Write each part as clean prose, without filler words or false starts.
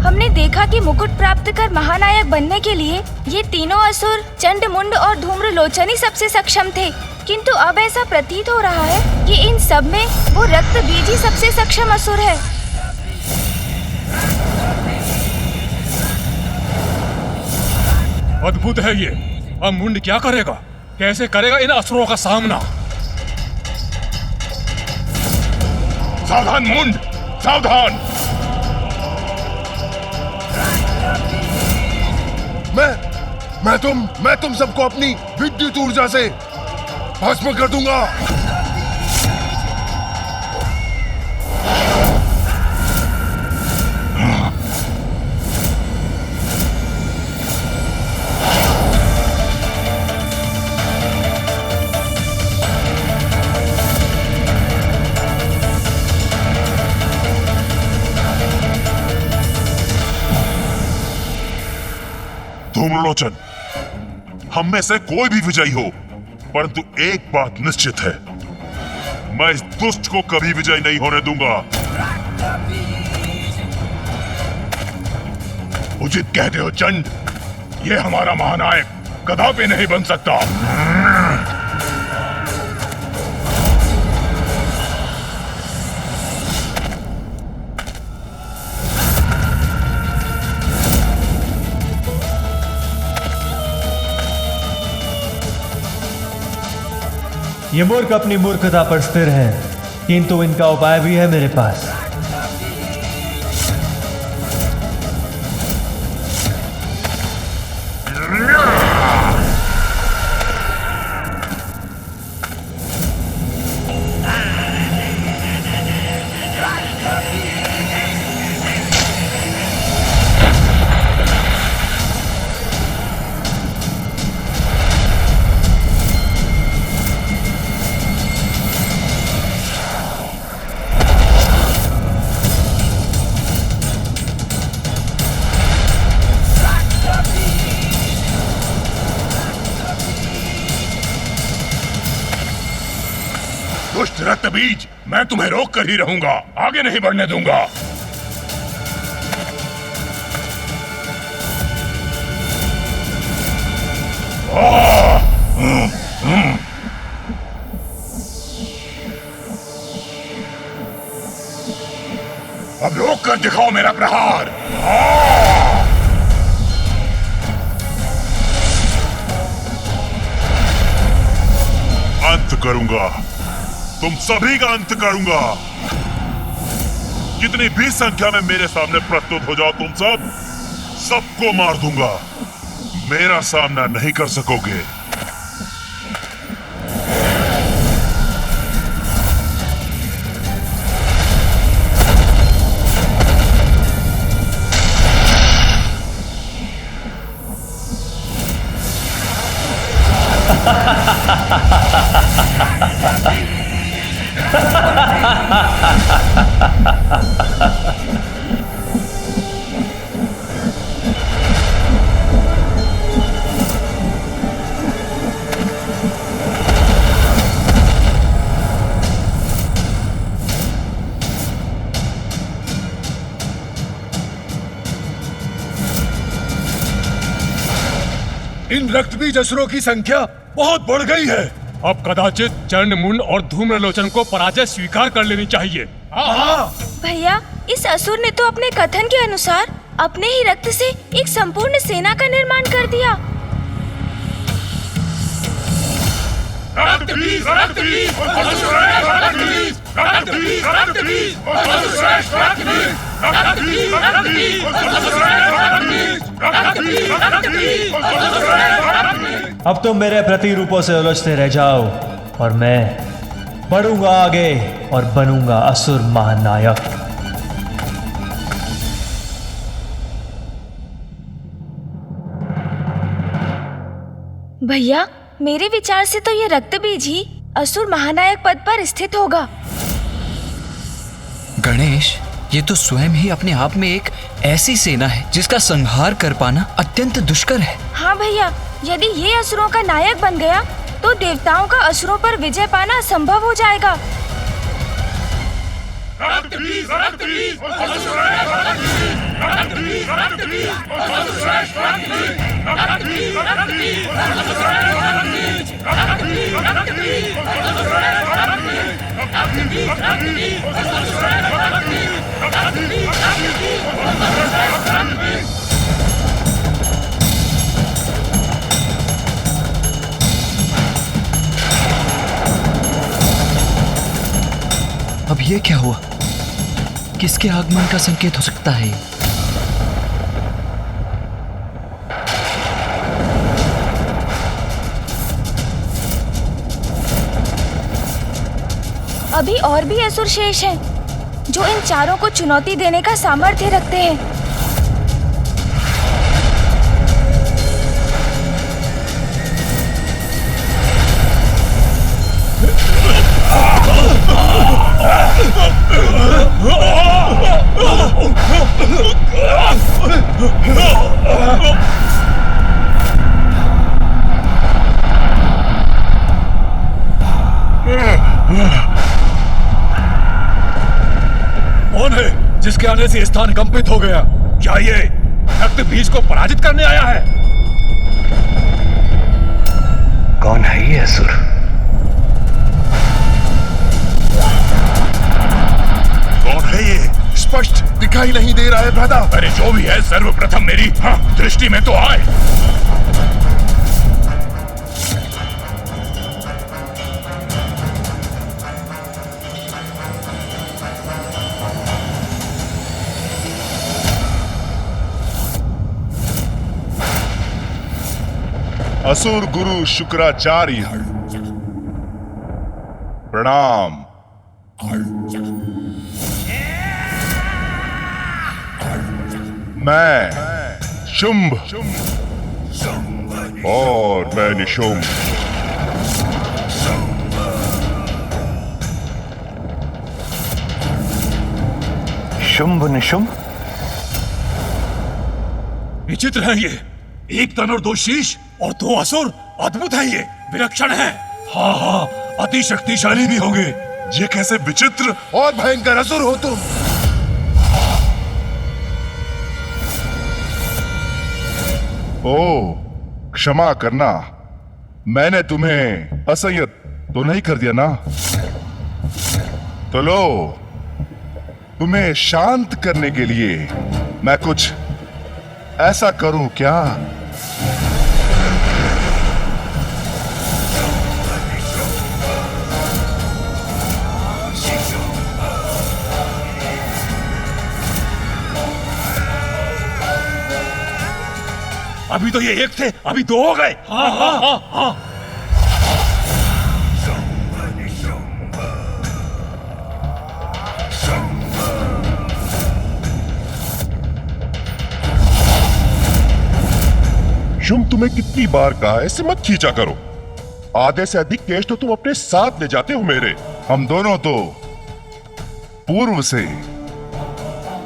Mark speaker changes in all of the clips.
Speaker 1: हमने देखा कि मुकुट प्राप्त कर महानायक बनने के लिए ये तीनों असुर चंड, मुंड और धूम्रलोचन ही सबसे सक्षम थे, किंतु अब ऐसा प्रतीत हो रहा है कि इन सब में वो रक्तबीज ही सबसे सक्षम असुर है।
Speaker 2: अद्भुत है ये। अब मुंड क्या करेगा? कैसे करेगा इन असुरों का सामना?
Speaker 3: सावधान मुंड, सावधान। मैं तुम सबको अपनी विद्युत ऊर्जा से भस्म कर दूंगा।
Speaker 4: धूम्रलोचन, हम में से कोई भी विजयी हो, परंतु एक बात निश्चित है, मैं इस दुष्ट को कभी विजयी नहीं होने दूंगा।
Speaker 3: उचित कहते हो चंड, ये हमारा महानायक कदापि नहीं बन सकता।
Speaker 5: ये मूर्ख अपनी मूर्खता पर स्थिर है, किंतु इनका उपाय भी है मेरे पास।
Speaker 3: दुष्ट रक्तबीज, मैं तुम्हें रोक कर ही रहूंगा, आगे नहीं बढ़ने दूंगा। अब रोक कर दिखाओ मेरा प्रहार।
Speaker 4: अंत करूंगा, तुम सभी का अंत करूंगा। कितनी भी संख्या में मेरे सामने प्रस्तुत हो जाओ, तुम सबको मार दूंगा। मेरा सामना नहीं कर सकोगे।
Speaker 3: इन रक्तबीज असुरों की संख्या बहुत बढ़ गई है।
Speaker 2: अब कदाचित चंड, मुंड और धूम्रलोचन को पराजय स्वीकार कर लेनी चाहिए।
Speaker 1: भैया, इस असुर ने तो अपने कथन के अनुसार अपने ही रक्त से एक संपूर्ण सेना का निर्माण कर दिया।
Speaker 5: अब तुम मेरे प्रतिरूपों से उलझते रह जाओ और मैं बढ़ूंगा आगे और बनूंगा असुर महानायक।
Speaker 1: भैया, मेरे विचार से तो ये रक्तबीज ही असुर महानायक पद पर स्थित होगा।
Speaker 6: गणेश, ये तो स्वयं ही अपने आप में एक ऐसी सेना है जिसका संहार कर पाना अत्यंत दुष्कर है।
Speaker 1: हाँ भैया, यदि ये असुरों का नायक बन गया तो देवताओं का असुरों पर विजय पाना असंभव हो जाएगा।
Speaker 3: रक्तबीज, रक्तबीज,
Speaker 6: अब ये क्या हुआ? किसके आगमन का संकेत हो सकता है?
Speaker 1: अभी और भी असुर शेष हैं, जो इन चारों को चुनौती देने का सामर्थ्य रखते हैं।
Speaker 2: कौन है जिसके आने से स्थान कंपित हो गया? क्या ये रक्त बीज को पराजित करने आया है?
Speaker 7: कौन है ये असुर?
Speaker 3: कौन है ये? स्पष्ट दिखाई नहीं दे रहा है भ्राता। अरे जो भी है, सर्वप्रथम मेरी दृष्टि में तो आए। असुर गुरु शुक्राचार्य, प्रणाम। मैं शुंभ और मैं निशुंभ।
Speaker 7: शुंभ निशुंभ?
Speaker 2: विचित्र है ये। एक तन और दो शीश और दो असुर। अद्भुत है ये, विलक्षण है। हाँ हाँ, अति शक्तिशाली भी होंगे।
Speaker 3: ये कैसे विचित्र और भयंकर असुर हो तुम? ओ, क्षमा करना, मैंने तुम्हें असंयत तो नहीं कर दिया ना? तो लो, तुम्हें शांत करने के लिए मैं कुछ ऐसा करूं क्या?
Speaker 2: अभी तो ये एक थे, अभी दो हो गए। हाँ हाँ हाँ हाँ।
Speaker 3: शुंभ, तुम्हें कितनी बार कहा है इसे मत खींचा करो। आधे से अधिक केश तो तुम अपने साथ ले जाते हो मेरे।
Speaker 4: हम दोनों तो पूर्व से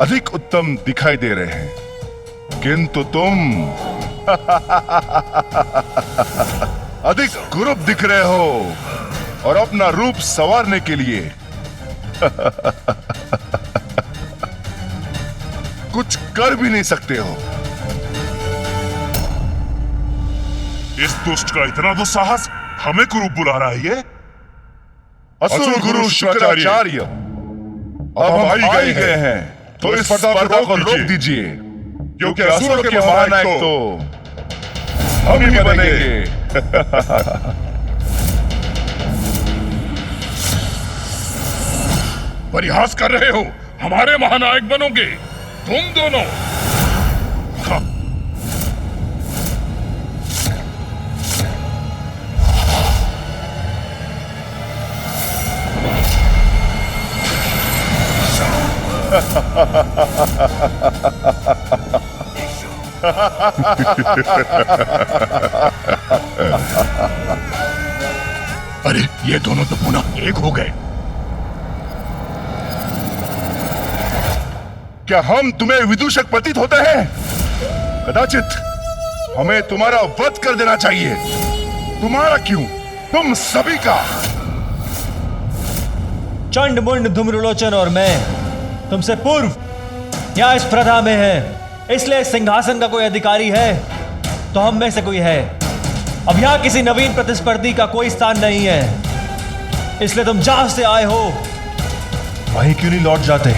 Speaker 4: अधिक उत्तम दिखाई दे रहे हैं, किंतु तुम अधिक कुरूप दिख रहे हो और अपना रूप संवारने के लिए कुछ कर भी नहीं सकते हो। इस दुष्ट का इतना दुस्साहस, हमें कुरूप बुला रहा है ये? असुर गुरु शुक्राचार्य, अब हम आ ही गए हैं, तो इस स्पर्धा को रोक दीजिए, क्योंकि असुरों के महानायक तो हम ही बनेंगे।
Speaker 3: परिहास कर रहे हो? हमारे महानायक बनोगे तुम दोनों? अरे ये दोनों तो पुनः एक हो गए।
Speaker 4: क्या हम तुम्हें विदूषक प्रतीत होते हैं? कदाचित हमें तुम्हारा वध कर देना चाहिए। तुम्हारा क्यों, तुम सभी का।
Speaker 5: चंड मुंड धूम्रलोचन और मैं तुमसे पूर्व यहाँ इस प्रथा में हैं। इसलिए सिंहासन का कोई अधिकारी है तो हम में से कोई है। अब यहां किसी नवीन प्रतिस्पर्धी का कोई स्थान नहीं है, इसलिए तुम जहां से आए हो वहीं क्यों नहीं लौट जाते?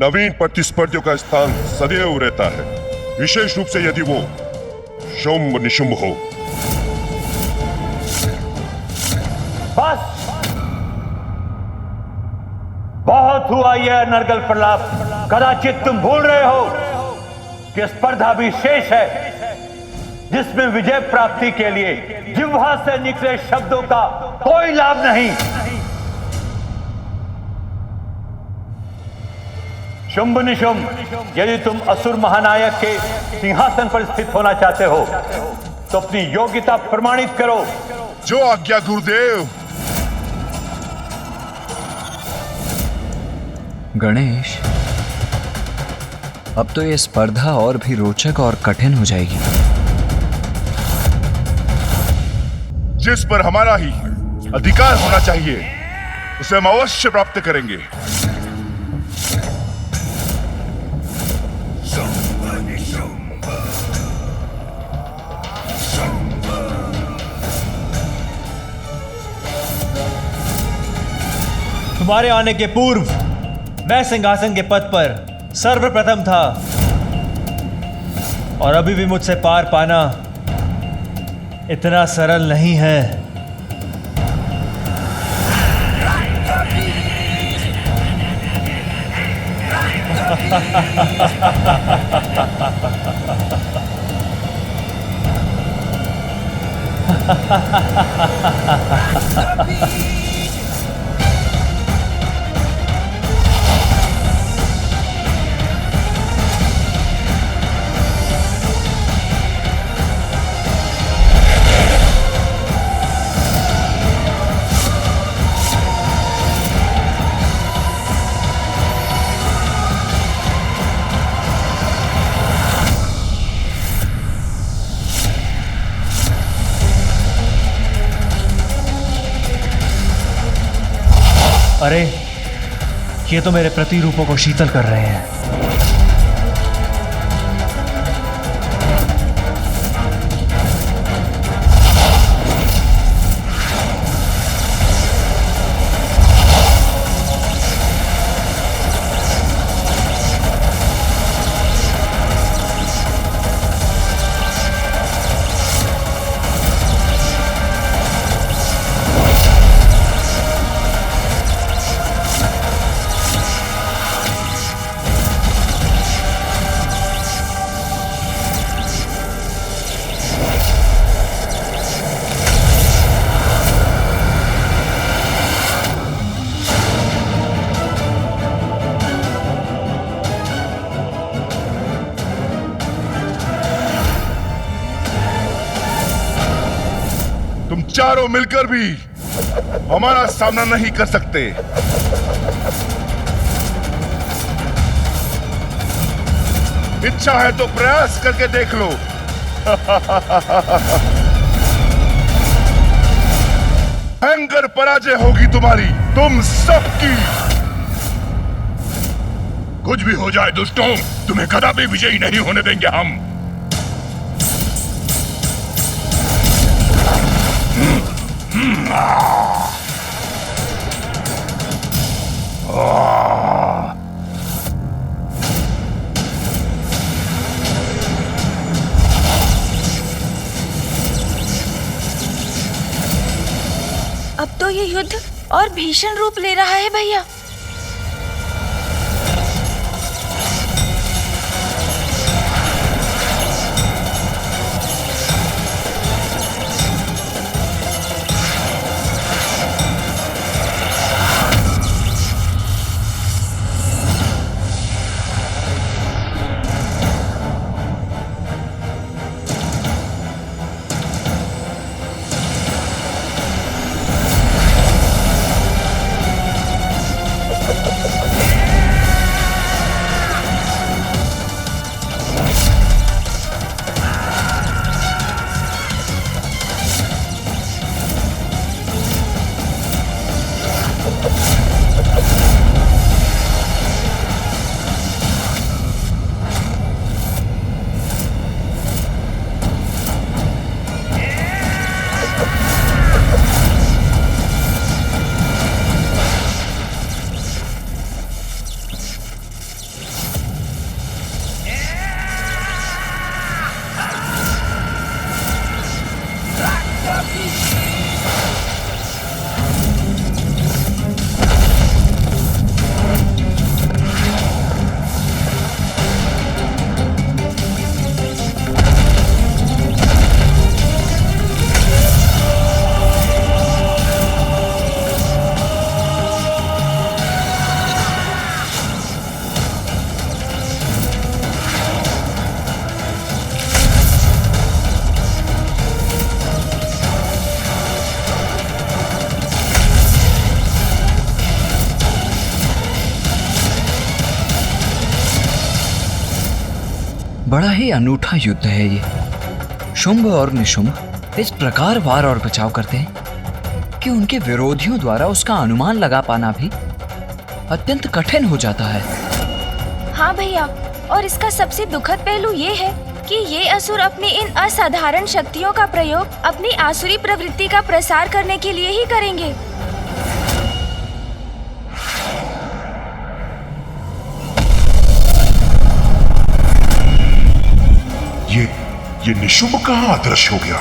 Speaker 4: नवीन प्रतिस्पर्धियों का स्थान सदैव रहता है, विशेष रूप से यदि वो शुंभ निशुंभ हो।
Speaker 7: बस बहुत हुआ यह नरगल प्रलाप। कदाचित तुम भूल रहे हो कि स्पर्धा भी शेष है, जिसमें विजय प्राप्ति के लिए जिह्वा से निकले शब्दों का कोई लाभ नहीं। शुंभ निशुंभ, यदि तुम असुर महानायक के सिंहासन पर स्थित होना चाहते हो तो अपनी योग्यता प्रमाणित करो।
Speaker 3: जो आज्ञा गुरुदेव।
Speaker 6: गणेश, अब तो ये स्पर्धा और भी रोचक और कठिन हो जाएगी।
Speaker 3: जिस पर हमारा ही अधिकार होना चाहिए उसे हम अवश्य प्राप्त करेंगे।
Speaker 5: तुम्हारे आने के पूर्व मैं सिंहासन के पद पर सर्वप्रथम था, और अभी भी मुझसे पार पाना इतना सरल नहीं है। अरे, ये तो मेरे प्रतिरूपों को शीतल कर रहे हैं।
Speaker 3: तुम चारों मिलकर भी हमारा सामना नहीं कर सकते। इच्छा है तो प्रयास करके देख लो। भयंकर पराजय होगी तुम्हारी, तुम सबकी।
Speaker 4: कुछ भी हो जाए दुष्टों, तुम्हें कदापि विजयी नहीं होने देंगे हम।
Speaker 1: अब तो ये युद्ध और भीषण रूप ले रहा है भैया।
Speaker 6: बड़ा ही अनूठा युद्ध है ये। शुंभ और निशुंभ इस प्रकार वार और बचाव करते हैं कि उनके विरोधियों द्वारा उसका अनुमान लगा पाना भी अत्यंत कठिन हो जाता है।
Speaker 1: हाँ भैया, और इसका सबसे दुखद पहलू ये है कि ये असुर अपनी इन असाधारण शक्तियों का प्रयोग अपनी आसुरी प्रवृत्ति का प्रसार करने के लिए ही करेंगे।
Speaker 4: ये निशुंभ कहाँ अदृश्य हो गया?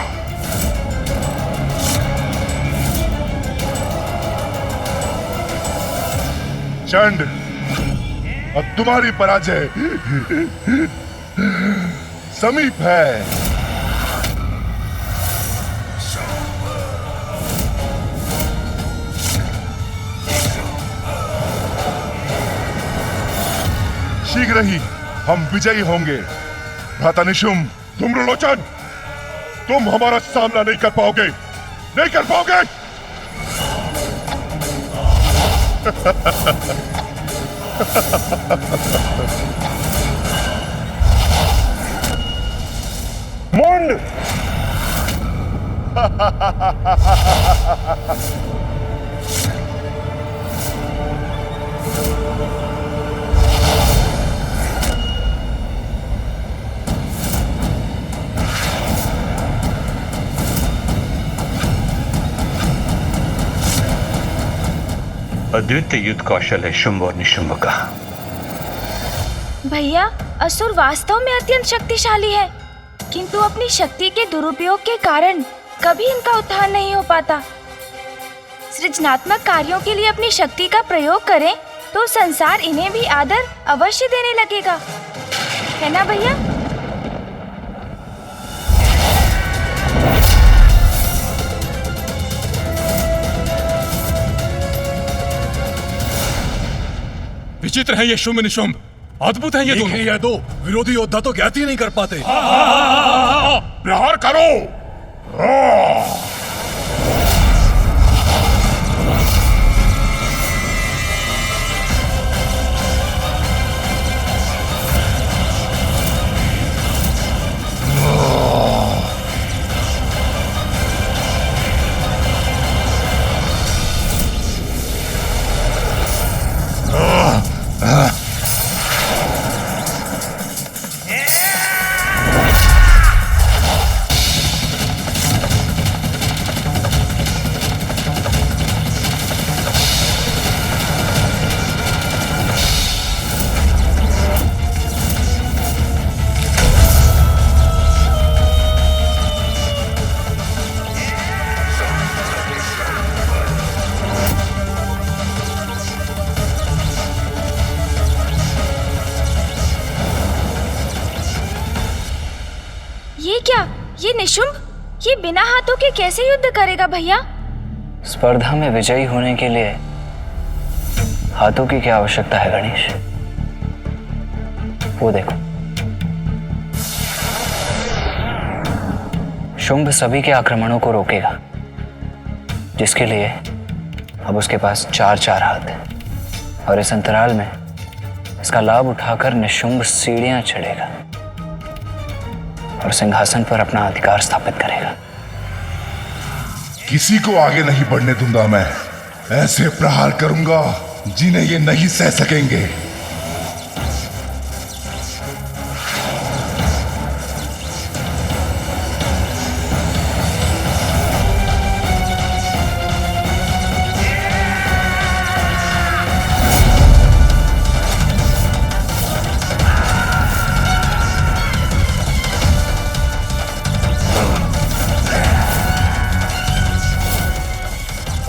Speaker 3: चंड, अब तुम्हारी पराजय समीप है। शीघ्र ही हम विजयी होंगे। भ्राता निशुंभ, धूम्रलोचन, तुम हमारा सामना नहीं कर पाओगे, नहीं कर पाओगे।
Speaker 4: मुंड!
Speaker 7: अद्वितीय युद्ध कौशल है शुंभ और निशुंभ का।
Speaker 1: भैया, असुर वास्तव में अत्यंत शक्तिशाली है, किंतु अपनी शक्ति के दुरुपयोग के कारण कभी इनका उत्थान नहीं हो पाता। सृजनात्मक कार्यों के लिए अपनी शक्ति का प्रयोग करें तो संसार इन्हें भी आदर अवश्य देने लगेगा, है ना भैया?
Speaker 2: विचित्र है ये शुंभ निशुंभ, अद्भुत है ये दोनों। ये दो विरोधी योद्धा तो ज्ञात ही नहीं कर पाते।
Speaker 4: प्रहार करो।
Speaker 1: ये क्या? ये निशुंभ, ये बिना हाथों के कैसे युद्ध करेगा भैया?
Speaker 8: स्पर्धा में विजयी होने के लिए हाथों की क्या आवश्यकता है गणेश? वो देखो, शुंभ सभी के आक्रमणों को रोकेगा, जिसके लिए अब उसके पास 4-4 हाथ है, और इस अंतराल में इसका लाभ उठाकर निशुंभ सीढ़ियां चढ़ेगा और सिंहासन पर अपना अधिकार स्थापित करेगा।
Speaker 3: किसी को आगे नहीं बढ़ने दूंगा मैं। ऐसे प्रहार करूंगा जिन्हें ये नहीं सह सकेंगे।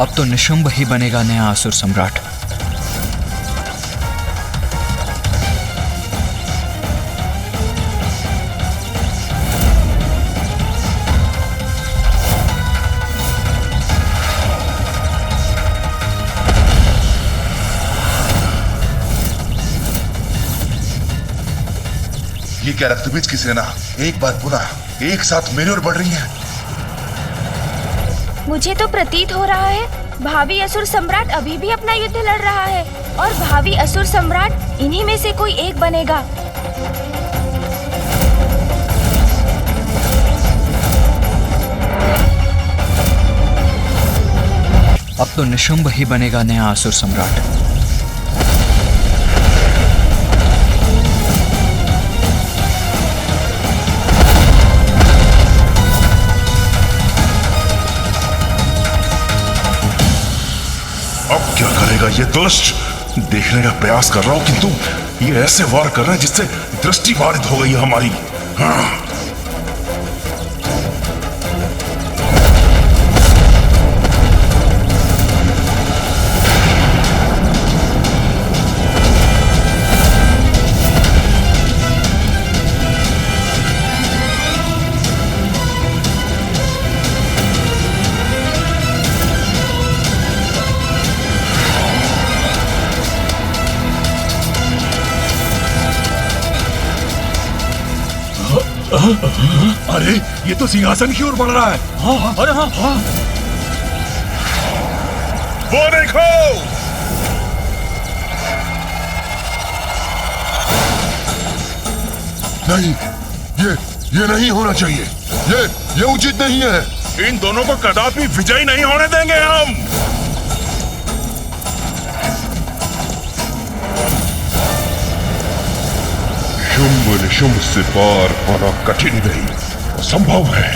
Speaker 6: अब तो निशुंभ ही बनेगा नया असुर सम्राट।
Speaker 3: ये क्या रक्तबीज की सेना एक बार पुनः एक साथ मेरी ओर बढ़ रही है।
Speaker 1: मुझे तो प्रतीत हो रहा है भावी असुर सम्राट अभी भी अपना युद्ध लड़ रहा है, और भावी असुर सम्राट इन्हीं में से कोई एक बनेगा।
Speaker 6: अब तो निशुंभ ही बनेगा नया असुर सम्राट।
Speaker 4: अब क्या करेगा ये दुष्ट? देखने का प्रयास कर रहा हूं, किंतु ये ऐसे वार कर रहा है जिससे दृष्टि बाधित हो गई है हमारी। हाँ।
Speaker 2: अरे ये तो सिंहासन की ओर बढ़ रहा है। हाँ, अरे हाँ।
Speaker 4: वो देखो,
Speaker 3: नहीं, ये नहीं होना चाहिए। ये उचित नहीं है।
Speaker 4: इन दोनों को कदापि विजयी नहीं होने देंगे हम।
Speaker 3: शुंभ निशुंभ से पार पाना कठिन नहीं, असंभव है।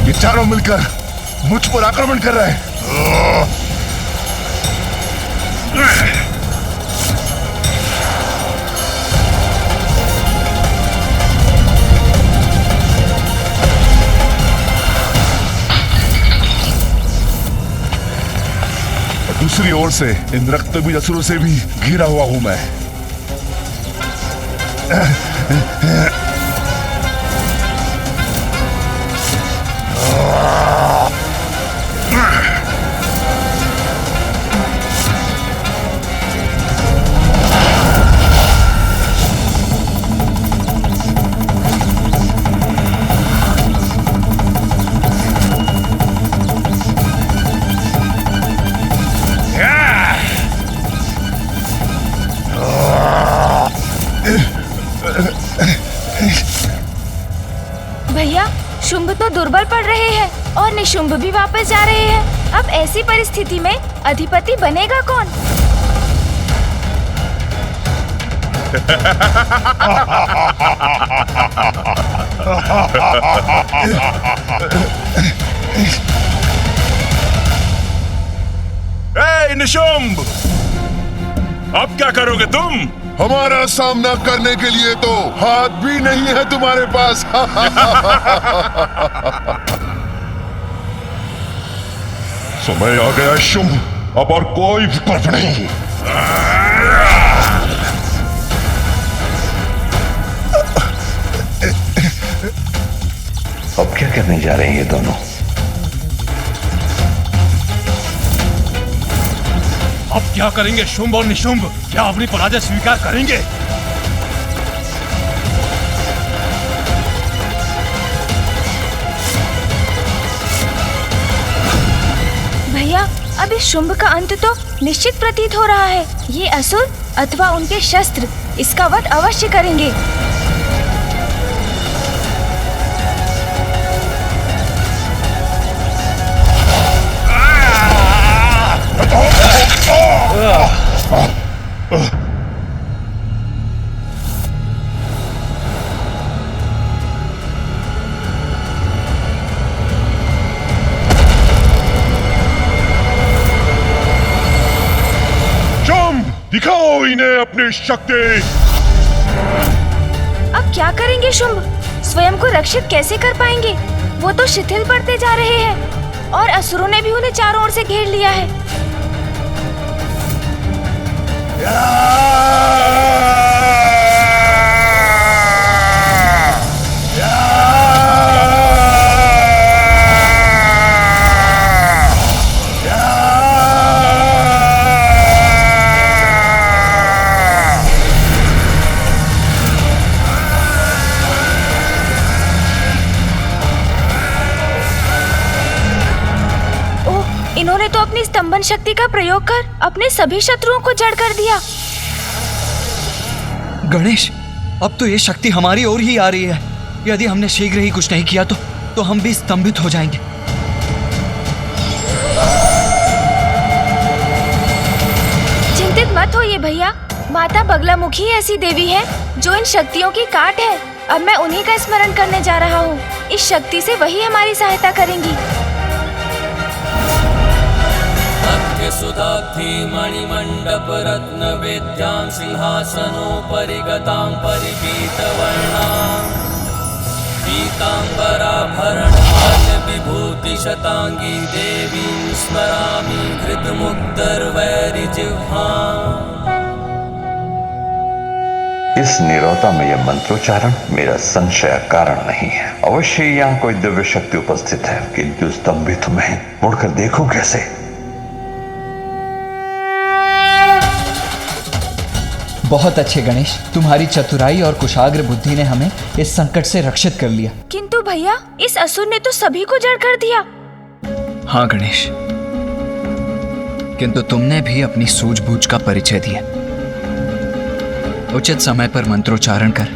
Speaker 3: ये चारों मिलकर मुझ पर आक्रमण कर रहे हैं। दूसरी ओर से इन रक्तबीज असुरों से भी घिरा हुआ हूं मैं।
Speaker 1: भैया, शुंभ तो दुर्बल पड़ रहे हैं और निशुंभ भी वापस जा रहे हैं। अब ऐसी परिस्थिति में अधिपति बनेगा कौन?
Speaker 4: ए निशुंभ, अब क्या करोगे तुम?
Speaker 3: हमारा सामना करने के लिए तो हाथ भी नहीं है तुम्हारे पास। समय आ गया शुंभ, अब और कोई विकल्प नहीं।
Speaker 7: अब क्या करने जा रहे हैं ये दोनों?
Speaker 2: अब क्या करेंगे शुंभ और निशुंभ? क्या अपनी पराजय स्वीकार करेंगे?
Speaker 1: भैया, अब इस शुंभ का अंत तो निश्चित प्रतीत हो रहा है। ये असुर अथवा उनके शस्त्र इसका वध अवश्य करेंगे।
Speaker 3: दिखाओ इन्हें अपनी शक्ति।
Speaker 1: अब क्या करेंगे शुंभ? स्वयं को रक्षित कैसे कर पाएंगे? वो तो शिथिल पड़ते जा रहे हैं और असुरों ने भी उन्हें चारों ओर से घेर लिया है। तो अपनी स्तंभन शक्ति का प्रयोग कर अपने सभी शत्रुओं को जड़ कर दिया।
Speaker 6: गणेश, अब तो ये शक्ति हमारी ओर ही आ रही है। यदि हमने शीघ्र ही कुछ नहीं किया तो हम भी स्तंभित हो जाएंगे।
Speaker 1: चिंतित मत होइए भैया, माता बगलामुखी ऐसी देवी है जो इन शक्तियों की काट है। अब मैं उन्हीं का स्मरण करने जा रहा हूँ। इस शक्ति से वही हमारी सहायता करेंगी।
Speaker 9: सुधाब्धि मणिमण्डप रत्न वेद्यां सिंहासनोपरि गतां परिपीतवर्णां पीताम्बराभरणमाल्य विभूति शतांगी देवीं स्मरामि हृदमुग्धैर्वैरिजिह्वाम्।
Speaker 10: इस नीरवता में यह मंत्रोच्चारण मेरा संशय कारण नहीं है। अवश्य यहाँ कोई दिव्य शक्ति उपस्थित है, किंतु स्तंभित में मुड़कर देखूं कैसे?
Speaker 6: बहुत अच्छे गणेश, तुम्हारी चतुराई और कुशाग्र बुद्धि ने हमें इस संकट से रक्षित कर लिया।
Speaker 1: किंतु भैया, इस असुर ने तो सभी को जड़ कर दिया।
Speaker 6: हाँ गणेश, किंतु तुमने भी अपनी सूझबूझ का परिचय दिया। उचित समय पर मंत्रोच्चारण कर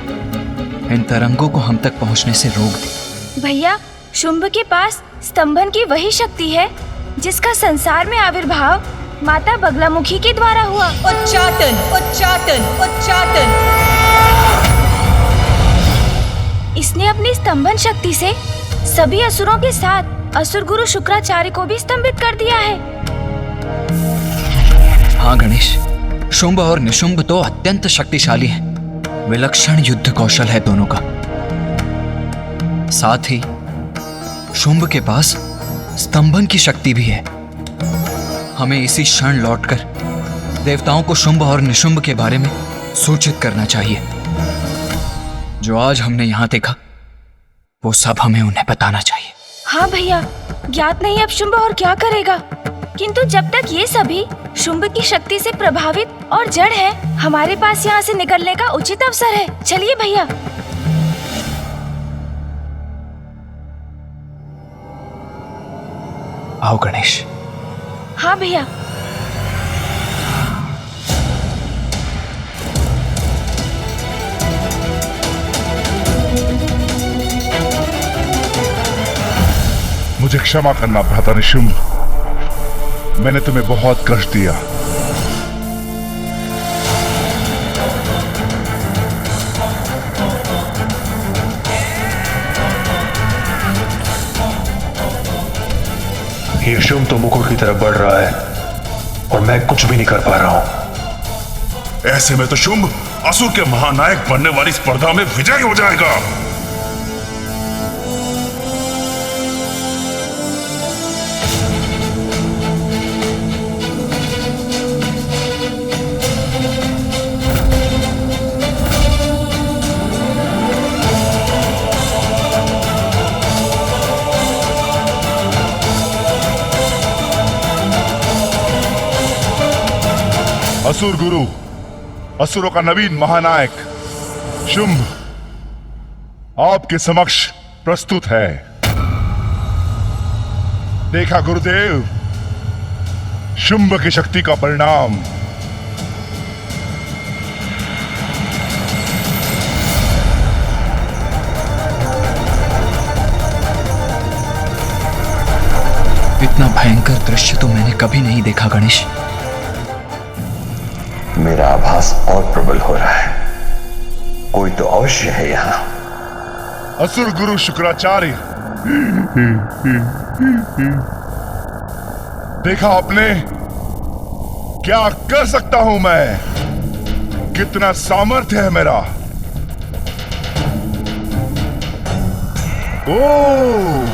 Speaker 6: इन तरंगों को हम तक पहुंचने से रोक दी।
Speaker 1: भैया, शुंभ के पास स्तंभन की वही शक्ति है जिसका संसार में आविर्भाव माता बगलामुखी के द्वारा हुआ।
Speaker 11: उच्चाटन, उच्चाटन, उच्चाटन।
Speaker 1: इसने अपनी स्तंभन शक्ति से सभी असुरों के साथ असुर गुरु शुक्राचार्य को भी स्तंभित कर दिया है।
Speaker 6: हाँ गणेश, शुंभ और निशुंभ तो अत्यंत शक्तिशाली हैं। विलक्षण युद्ध कौशल है दोनों का। साथ ही शुंभ के पास स्तंभन की शक्ति भी है। हमें इसी क्षण लौटकर देवताओं को शुंभ और निशुंभ के बारे में सूचित करना चाहिए। जो आज हमने यहां देखा वो सब हमें उन्हें बताना चाहिए।
Speaker 1: हाँ भैया, ज्ञात नहीं अब शुंभ और क्या करेगा, किंतु जब तक ये सभी शुंभ की शक्ति से प्रभावित और जड़ है, हमारे पास यहाँ से निकलने का उचित अवसर है। चलिए भैया।
Speaker 6: आओ गणेश।
Speaker 1: हाँ भैया।
Speaker 3: मुझे क्षमा करना भ्राता निशुंभ, मैंने तुम्हें बहुत कष्ट दिया।
Speaker 10: ये शुंभ तो मुकुट की तरफ बढ़ रहा है और मैं कुछ भी नहीं कर पा रहा हूं।
Speaker 4: ऐसे में तो शुंभ असुर के महानायक बनने वाली स्पर्धा में विजयी हो जाएगा।
Speaker 3: असुर गुरु, असुरों का नवीन महानायक शुंभ आपके समक्ष प्रस्तुत है। देखा गुरुदेव, शुंभ की शक्ति का परिणाम।
Speaker 6: इतना भयंकर दृश्य तो मैंने कभी नहीं देखा गणेश।
Speaker 10: मेरा आभास और प्रबल हो रहा है। कोई तो अवश्य है यहाँ।
Speaker 3: असुर गुरु शुक्राचार्य, देखा आपने क्या कर सकता हूं मैं, कितना सामर्थ्य है मेरा। ओह,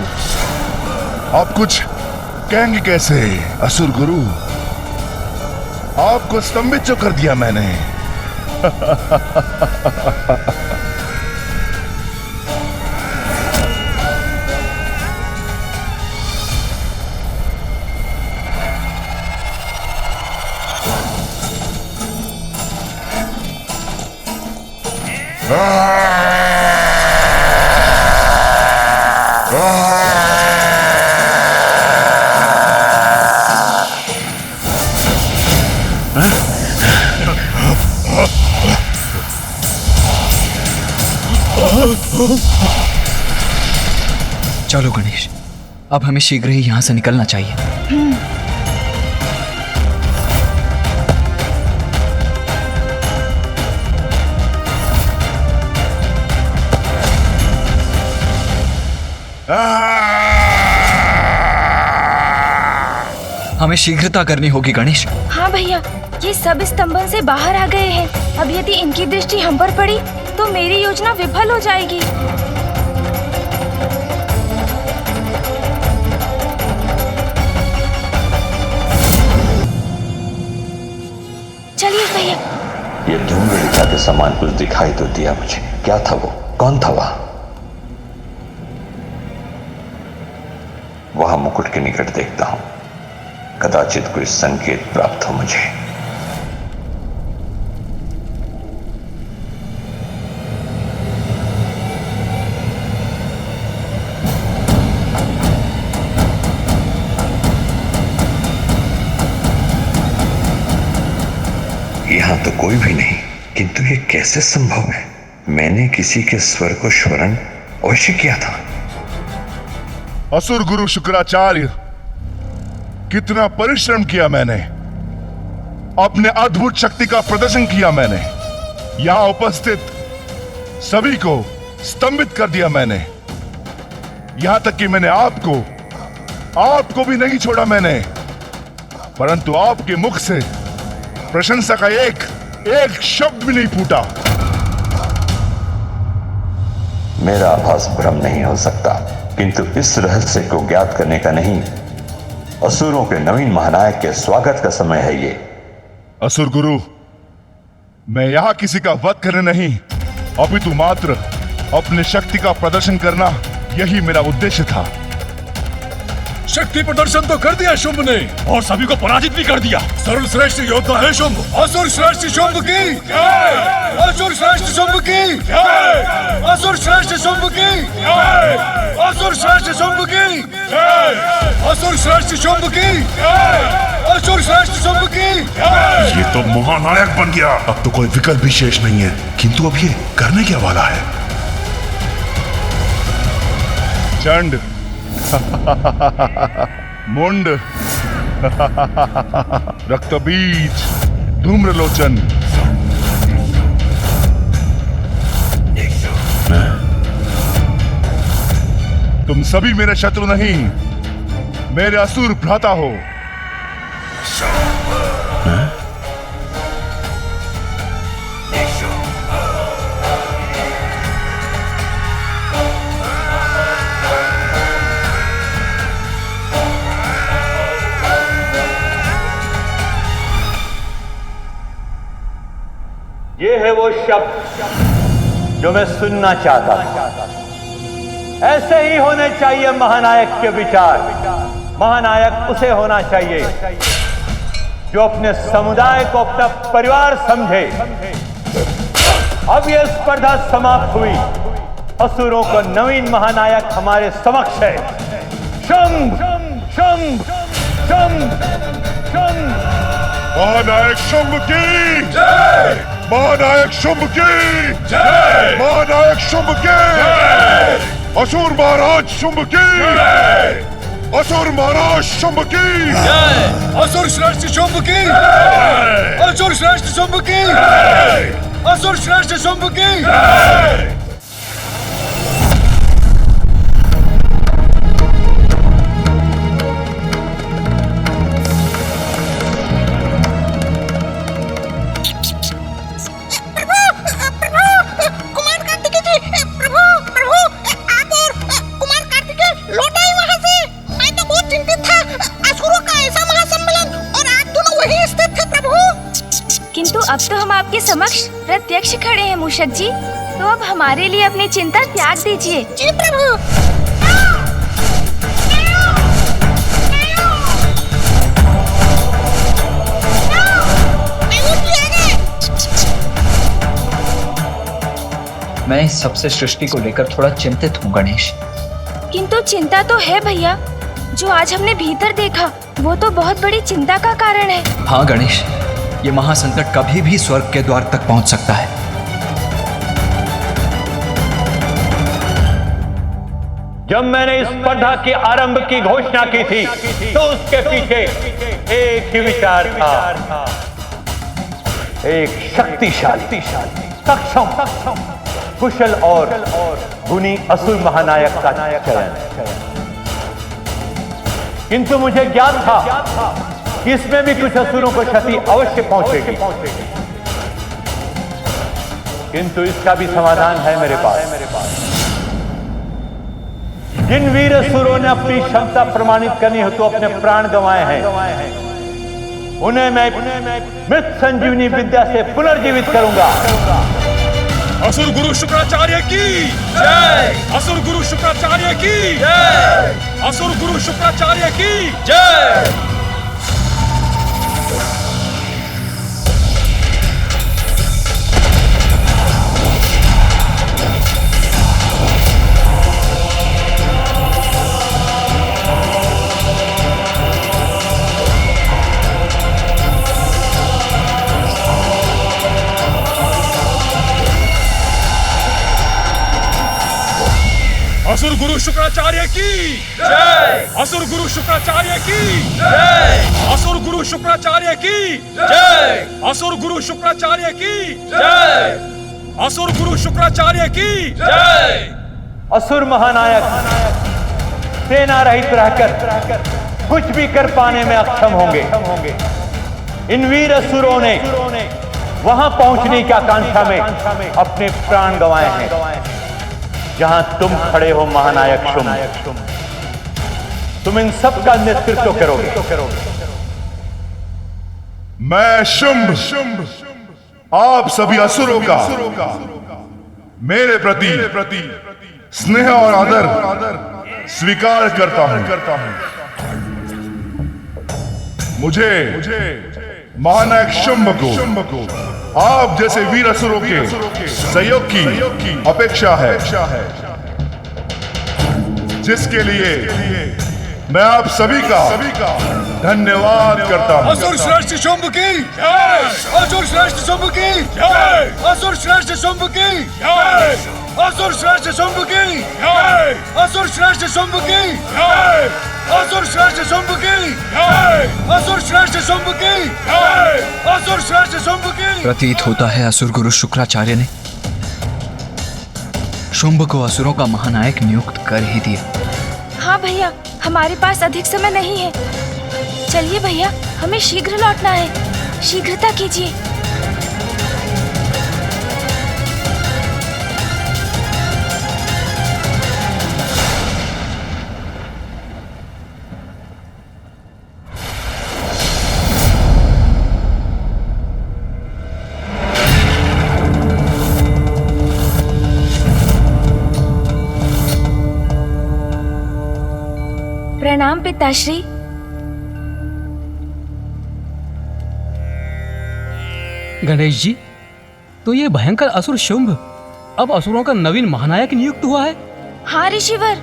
Speaker 3: आप कुछ कहेंगे कैसे असुर गुरु? आपको स्तंभित जो कर दिया मैंने।
Speaker 6: चलो गणेश, अब हमें शीघ्र ही यहाँ से निकलना चाहिए। हमें शीघ्रता करनी होगी गणेश।
Speaker 1: हाँ भैया, ये सब स्तंभन से बाहर आ गए हैं। अब यदि इनकी दृष्टि हम पर पड़ी तो मेरी योजना विफल हो जाएगी। चलिए भैया।
Speaker 10: ये धूम्रलिका के समान कुछ दिखाई तो दिया मुझे। क्या था वो? कौन था वहां मुकुट के निकट देखता हूं, कदाचित कोई संकेत प्राप्त हो मुझे। यहां तो कोई भी नहीं, किंतु ये कैसे संभव है? मैंने किसी के स्वर को स्मरण अवश्य किया था।
Speaker 3: असुर गुरु शुक्राचार्य, कितना परिश्रम किया मैंने, अपने अद्भुत शक्ति का प्रदर्शन किया मैंने, यहां उपस्थित सभी को स्तंभित कर दिया मैंने, यहां तक कि मैंने आपको भी नहीं छोड़ा मैंने, परंतु आपके मुख से प्रशंसा का एक शब्द भी नहीं फूटा।
Speaker 10: मेरा आभास भ्रम नहीं हो सकता, किंतु इस रहस्य को ज्ञात करने का नहीं, असुरों के नवीन महानायक के स्वागत का समय है ये।
Speaker 3: असुर गुरु, मैं यहां किसी का वध करने नहीं, अपितु मात्र अपने शक्ति का प्रदर्शन करना, यही मेरा उद्देश्य था।
Speaker 2: शक्ति प्रदर्शन तो कर दिया शुंभ ने, और सभी को पराजित भी कर दिया। सर्वश्रेष्ठ योद्धा है शुंभ। असुर श्रेष्ठ शुंभ की जय! असुर श्रेष्ठ शुंभ की जय! असुर श्रेष्ठ शुंभ की जय! असुर श्रेष्ठ शुंभ की जय! असुर श्रेष्ठ शुंभ की जय! असुर श्रेष्ठ शुंभ की जय!
Speaker 4: ये तो महानायक बन गया। अब तो कोई विकल्प भी शेष नहीं है, किंतु अब ये करने क्या वाला है?
Speaker 3: चंड, मुंड, रक्तबीज, धूम्रलोचन, तुम सभी मेरे शत्रु नहीं, मेरे असुर भ्राता हो।
Speaker 7: ये है वो शब्द जो मैं सुनना चाहता था। ऐसे ही होने चाहिए महानायक के विचार। महानायक उसे होना चाहिए जो अपने समुदाय को अपना परिवार समझे। अब यह स्पर्धा समाप्त हुई। असुरों का नवीन महानायक हमारे समक्ष है। शुंभ, शुंभ, शुंभ, शुंभ।
Speaker 3: महानायक शुंभ की जय! महानायक शुंभ की जय! महानायक शुंभ की जय! असुर महाराज शुंभ की जय! असुर महाराज शुंभ की
Speaker 2: जय! असुर श्रेष्ठ शुंभ की जय! असुर श्रेष्ठ शुंभ की जय! असुर श्रेष्ठ शुंभ की जय!
Speaker 1: अब तो हम आपके समक्ष प्रत्यक्ष खड़े हैं मूषक जी, तो अब हमारे लिए अपनी चिंता त्याग दीजिए। जी प्रभु।
Speaker 6: मैं इस सबसे सृष्टि को लेकर थोड़ा चिंतित हूँ गणेश।
Speaker 1: किंतु चिंता तो है भैया, जो आज हमने भीतर देखा वो तो बहुत बड़ी चिंता का कारण है।
Speaker 6: हाँ गणेश, ये महासंकट कभी भी स्वर्ग के द्वार तक पहुंच सकता है।
Speaker 7: जब मैंने इस स्पर्धा के आरंभ की घोषणा की थी तो उसके पीछे एक ही विचार था, एक शक्तिशाली, सक्षम, कुशल और गुणी असुर महानायक का चयन। किंतु मुझे ज्ञात था कि इसमें भी कुछ असुरों को क्षति अवश्य पहुंचेगी, किंतु इसका भी समाधान है मेरे पास। जिन वीर असुरों ने अपनी क्षमता प्रमाणित करनी हो तो अपने प्राण गंवाए हैं, उन्हें मैं मृत संजीवनी विद्या से पुनर्जीवित करूंगा।
Speaker 2: असुर गुरु शुक्राचार्य की जय! असुर गुरु शुक्राचार्य की जय! असुर गुरु शुक्राचार्य की जय! असुर गुरु शुक्राचार्य की जय! असुर गुरु शुक्राचार्य की जय! असुर गुरु शुक्राचार्य की जय! असुर गुरु शुक्राचार्य की जय! असुर गुरु शुक्राचार्य की जय!
Speaker 7: असुर महानायक सेना रहित रहकर कुछ भी कर पाने में अक्षम होंगे। इन वीर असुरों ने वहां पहुंचने की आकांक्षा में अपने प्राण गंवाए हैं जहां तुम खड़े हो महानायक शुंभ। तुम इन सब का नेतृत्व करोगे।
Speaker 3: मैं शुंभ आप सभी असुरों का मेरे प्रति स्नेह और आदर स्वीकार करता हूं। मुझे महानायक शुंभ को आप जैसे वीर असुरों के सहयोग की अपेक्षा है, जिसके लिए मैं आप सभी का धन्यवाद करता हूं।
Speaker 2: असुर श्रेष्ठ शुंभ की जय! असुर श्रेष्ठ शुंभ की जय! असुर श्रेष्ठ शुंभ की जय! असुर श्रेष्ठ शुंभ की जय! असुर श्रेष्ठ शुंभ की जय! असुर श्रेष्ठ शुंभ की जय! असुर श्रेष्ठ शुंभ की जय! असुर श्रेष्ठ शुंभ की।
Speaker 6: प्रतीत होता है असुर गुरु शुक्राचार्य ने शुंभ को असुरों का महानायक नियुक्त कर ही दिया।
Speaker 1: हाँ भैया, हमारे पास अधिक समय नहीं है। चलिए भैया, हमें शीघ्र लौटना है। शीघ्रता कीजिए। प्रणाम पिताश्री।
Speaker 12: गणेश जी, तो ये भयंकर असुर शुंभ अब असुरों का नवीन महानायक नियुक्त हुआ है?
Speaker 1: हाँ ऋषिवर,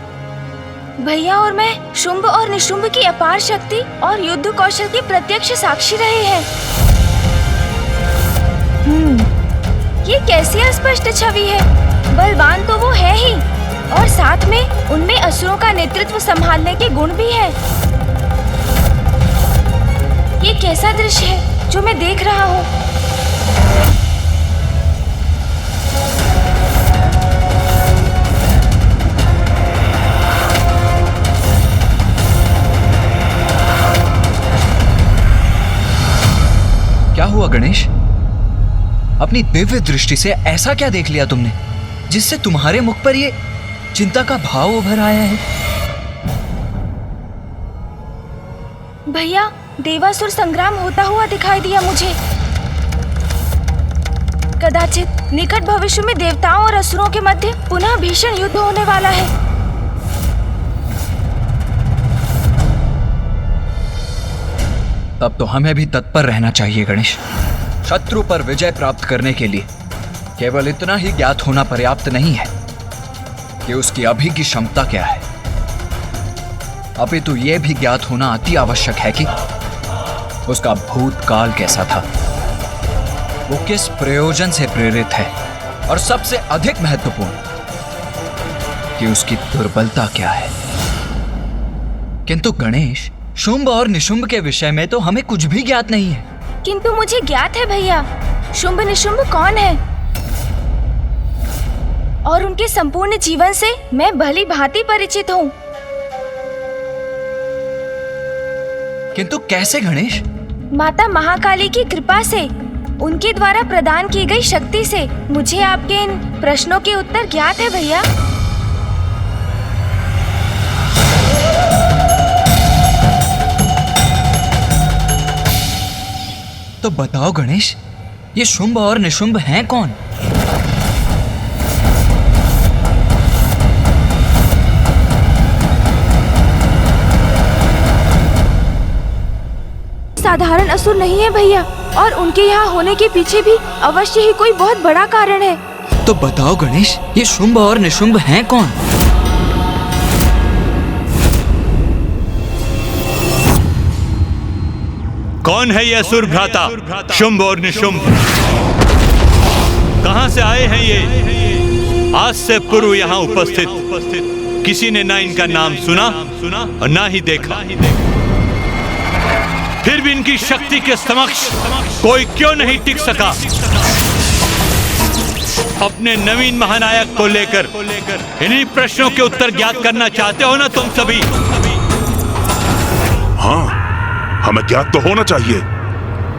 Speaker 1: भैया और मैं शुंभ और निशुंभ की अपार शक्ति और युद्ध कौशल की प्रत्यक्ष साक्षी रहे हैं। ये कैसी अस्पष्ट छवि है। बलवान तो वो है ही, और साथ में उनमें असुरों का नेतृत्व संभालने के गुण भी है। ये कैसा दृश्य है जो मैं देख रहा हूँ।
Speaker 6: क्या हुआ गणेश? अपनी दिव्य दृष्टि से ऐसा क्या देख लिया तुमने जिससे तुम्हारे मुख पर ये चिंता का भाव उभर आया है?
Speaker 1: भैया, देवासुर संग्राम होता हुआ दिखाई दिया मुझे। कदाचित निकट भविष्य में देवताओं और असुरों के मध्य पुनः भीषण युद्ध होने वाला है।
Speaker 6: तब तो हमें भी तत्पर रहना चाहिए गणेश। शत्रु पर विजय प्राप्त करने के लिए केवल इतना ही ज्ञात होना पर्याप्त नहीं है कि उसकी अभी की क्षमता क्या है, अपितु यह भी ज्ञात होना अति आवश्यक है कि उसका भूतकाल कैसा था, वो किस प्रयोजन से प्रेरित है, और सबसे अधिक महत्वपूर्ण कि कि उसकी दुर्बलता क्या है। किंतु गणेश, शुंभ और निशुंभ के विषय में तो हमें कुछ भी ज्ञात नहीं है।
Speaker 1: किंतु मुझे ज्ञात है भैया, शुंभ निशुंभ कौन है और उनके संपूर्ण जीवन से मैं भली भांति परिचित हूँ।
Speaker 6: किंतु कैसे गणेश?
Speaker 1: माता महाकाली की कृपा से, उनके द्वारा प्रदान की गई शक्ति से मुझे आपके इन प्रश्नों के उत्तर ज्ञात है भैया।
Speaker 6: तो बताओ गणेश, ये शुंभ और निशुंभ हैं कौन?
Speaker 1: साधारण असुर नहीं है भैया, और उनके यहाँ होने के पीछे भी अवश्य ही कोई बहुत बड़ा कारण है।
Speaker 6: तो बताओ गणेश, ये शुंभ और निशुंभ हैं कौन?
Speaker 13: कौन है ये असुर भ्राता शुंभ और निशुंभ? कहां से आए हैं ये? आज से पूर्व यहाँ उपस्थित किसी ने ना इनका नाम सुना और ना ही देखा। फिर भी इनकी शक्ति के समक्ष कोई क्यों नहीं टिक सका? अपने नवीन महानायक को लेकर इन्हीं प्रश्नों के उत्तर ज्ञात करना चाहते हो ना तुम सभी?
Speaker 4: हाँ, हमें ज्ञात तो होना चाहिए।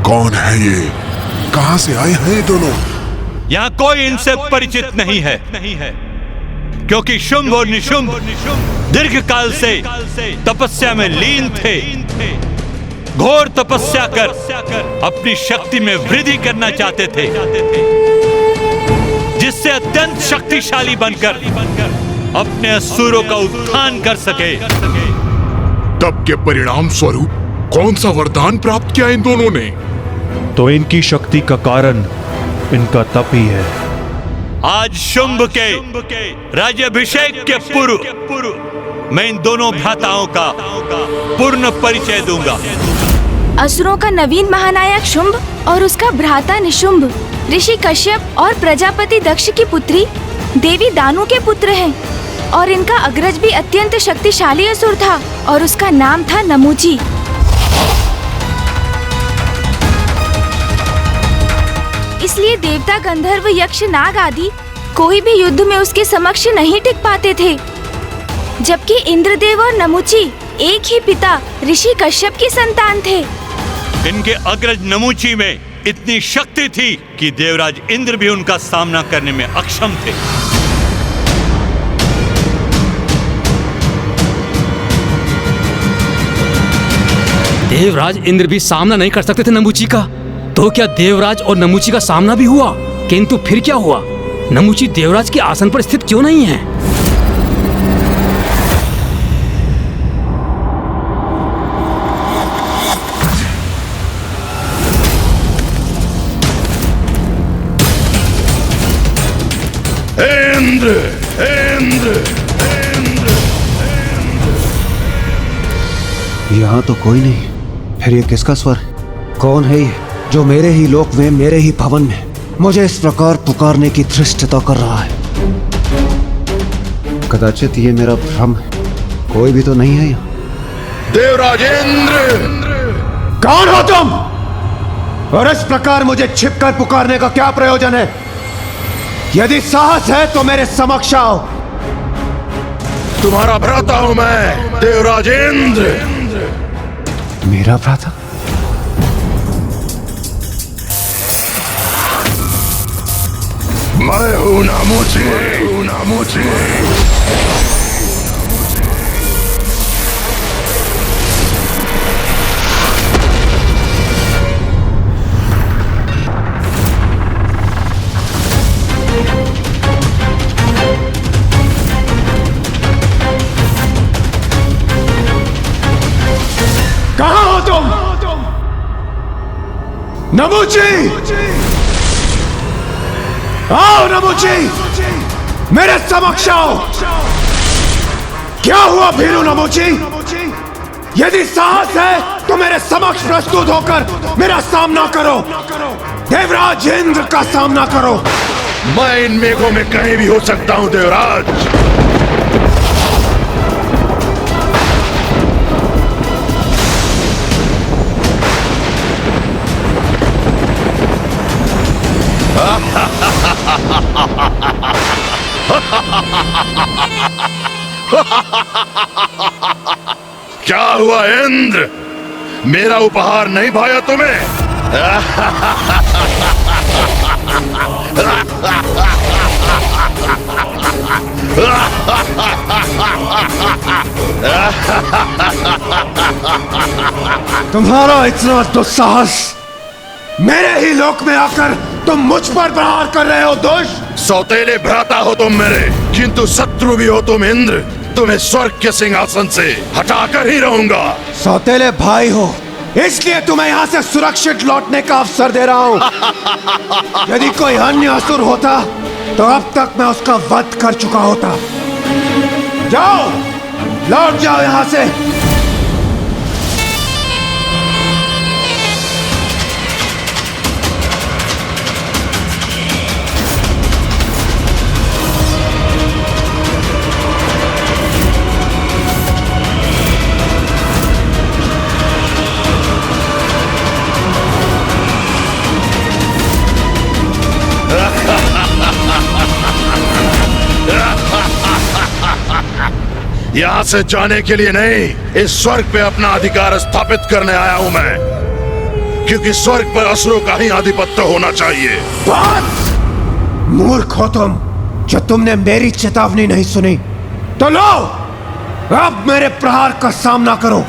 Speaker 4: कौन है ये? कहां से आए हैं ये दोनों?
Speaker 13: यहाँ कोई इनसे परिचित नहीं है, क्योंकि शुंभ और निशुंभ दीर्घ काल से तपस्या में लीन थे। घोर तपस्या कर अपनी शक्ति में वृद्धि करना चाहते थे, जिससे अत्यंत शक्तिशाली बनकर अपने असुरों का उत्थान कर सके।
Speaker 4: तब के परिणाम स्वरूप कौन सा वरदान प्राप्त किया इन दोनों ने?
Speaker 5: तो इनकी शक्ति का कारण इनका तप ही है।
Speaker 13: आज शुंभ के राज्याभिषेक के पूर्व मैं इन दोनों भ्राताओं का पूर्ण परिचय दूंगा।
Speaker 1: असुरों का नवीन महानायक शुंभ और उसका भ्राता निशुंभ ऋषि कश्यप और प्रजापति दक्ष की पुत्री देवी दानु के पुत्र हैं, और इनका अग्रज भी अत्यंत शक्तिशाली असुर था और उसका नाम था नमूची। इसलिए देवता, गंधर्व, यक्ष, नाग आदि कोई भी युद्ध में उसके समक्ष नहीं टिक पाते थे, जबकि इंद्रदेव और नमूची एक ही पिता ऋषि कश्यप की संतान थे।
Speaker 13: इनके अग्रज नमूची में इतनी शक्ति थी कि देवराज इंद्र भी उनका सामना करने में अक्षम थे।
Speaker 12: देवराज इंद्र भी सामना नहीं कर सकते थे नमूची का, तो क्या देवराज और नमूची का सामना भी हुआ? किंतु फिर क्या हुआ? नमूची देवराज के आसन पर स्थित क्यों नहीं है?
Speaker 4: इंद्र, इंद्र, इंद्र,
Speaker 14: यहाँ तो कोई नहीं। फिर ये किसका स्वर? कौन है ये जो मेरे ही लोक में, मेरे ही भवन में मुझे इस प्रकार पुकारने की धृष्टता कर रहा है? कदाचित ये मेरा भ्रम है, कोई भी तो नहीं है यहाँ।
Speaker 4: देवराज इंद्र,
Speaker 14: कौन हो तुम? और इस प्रकार मुझे छिपकर पुकारने का क्या प्रयोजन है? यदि साहस है तो मेरे समक्ष आओ।
Speaker 4: तुम्हारा भ्राता हूं मैं, देवराज इंद्र।
Speaker 14: मेरा भ्राता?
Speaker 4: मैं हूं नमूची, नमूची।
Speaker 14: कहां हो तुम? नमूची, आओ नमूची, मेरे समक्ष आओ। क्या हुआ भीरू नमूची? यदि साहस है तो मेरे समक्ष प्रस्तुत होकर मेरा सामना करो, देवराज इंद्र का सामना करो।
Speaker 4: मैं इन मेघों में कहीं भी हो सकता हूं देवराज। क्या हुआ इंद्र, मेरा उपहार नहीं भाया तुम्हें?
Speaker 14: तुम्हारा इतना दुस्साहस मेरे ही लोक में आकर तुम मुझ पर प्रहार कर रहे हो दुष्ट।
Speaker 4: सौतेले भ्राता हो तुम मेरे, किंतु शत्रु भी हो तुम इंद्र। तुम्हें स्वर्ग के सिंहासन से हटाकर ही रहूंगा।
Speaker 14: सौतेले भाई हो, इसलिए तुम्हें यहाँ से सुरक्षित लौटने का अवसर दे रहा हूँ। यदि कोई अन्य असुर होता तो अब तक मैं उसका वध कर चुका होता। जाओ, लौट जाओ यहाँ से।
Speaker 4: यहाँ से जाने के लिए नहीं, इस स्वर्ग पे अपना अधिकार स्थापित करने आया हूं मैं, क्योंकि स्वर्ग पर असुरों का ही आधिपत्य होना चाहिए।
Speaker 14: बात मूर्ख हो तुम, जो तुमने मेरी चेतावनी नहीं सुनी। तो लो, अब मेरे प्रहार का सामना करो।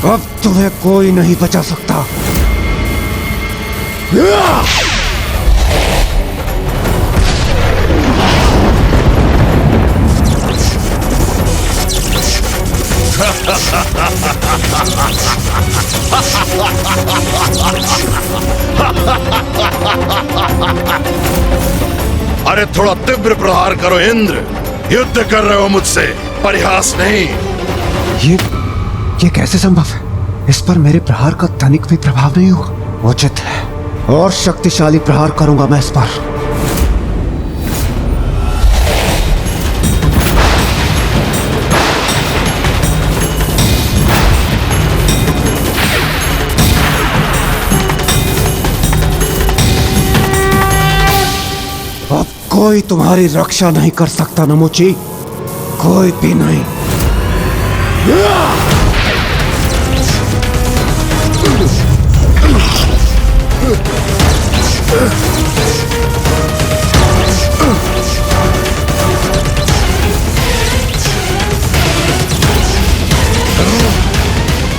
Speaker 14: अब तुम्हें कोई नहीं बचा सकता।
Speaker 4: अरे थोड़ा तीव्र प्रहार करो इंद्र, युद्ध कर रहे हो मुझसे, परिहास नहीं।
Speaker 14: ये कैसे संभव है? इस पर मेरे प्रहार का तनिक भी प्रभाव नहीं हुआ। उचित है, और शक्तिशाली प्रहार करूंगा मैं इस पर। अब कोई तुम्हारी रक्षा नहीं कर सकता नमोची, कोई भी नहीं।